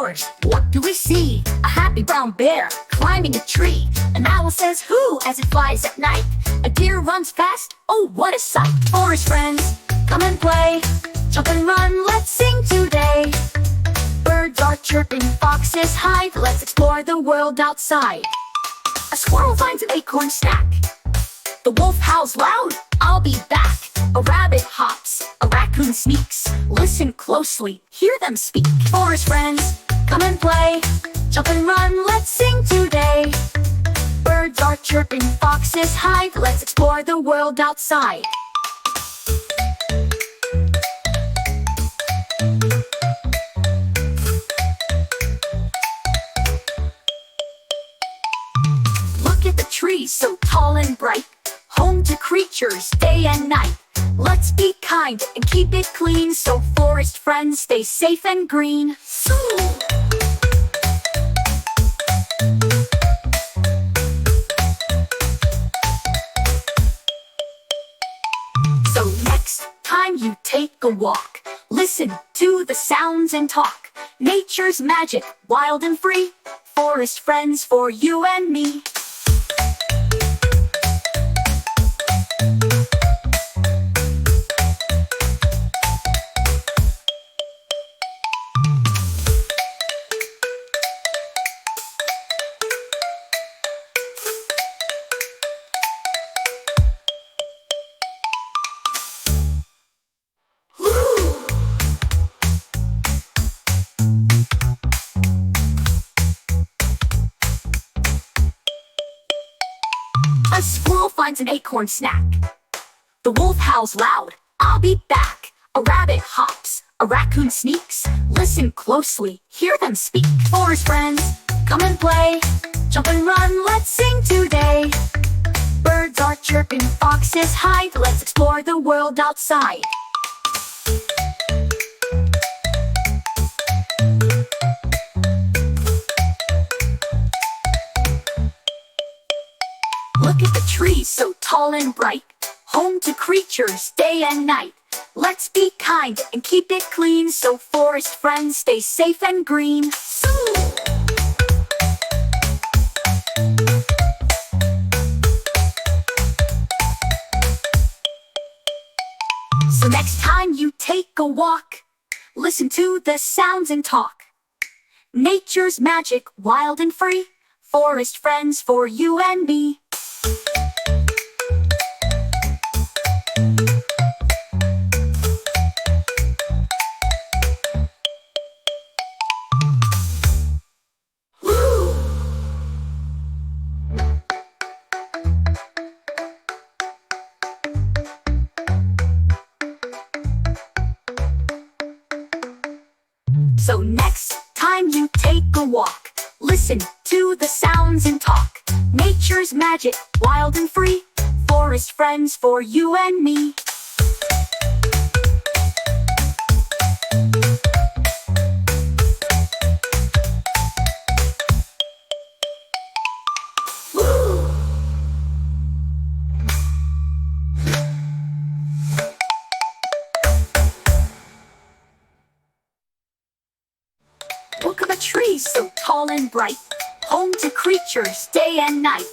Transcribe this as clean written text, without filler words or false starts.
forest, what do we see? A happy brown bear climbing a tree. An owl says hoo as it flies at night. A deer runs fast, oh what a sight. Forest friends, come and play. Jump and run, let's sing today. Birds are chirping, foxes hide. Let's explore the world outside. A squirrel finds an acorn snack. The wolf howls loud, I'll be back. A rabbit hops, a raccoon sneaks. Listen closely, hear them speak. Forest friends, come and play. Jump and run, let's sing today. Birds are chirping, foxes hide. Let's explore the world outside. Look at the trees so tall and bright, home to creatures day and night. Let's be kind and keep it clean, so forest friends stay safe and green. So next time you take a walk, listen to the sounds and talk. Nature's magic, wild and free. Forest friends for you and me. A squirrel finds an acorn snack. The wolf howls loud, I'll be back. A rabbit hops, a raccoon sneaks. Listen closely, hear them speak. Forest friends, come and play. Jump and run, let's sing today. Birds are chirping, foxes hide. Let's explore the world outside. Look at the trees so tall and bright, home to creatures day and night. Let's be kind and keep it clean, so forest friends stay safe and green. So next time you take a walk, listen to the sounds and talk. Nature's magic, wild and free. Forest friends for you and me. So next time you take a walk, listen to the sounds and talk. Nature's magic, wild and free. Forest friends for you and me. Look at the trees so tall and bright, home to creatures day and night.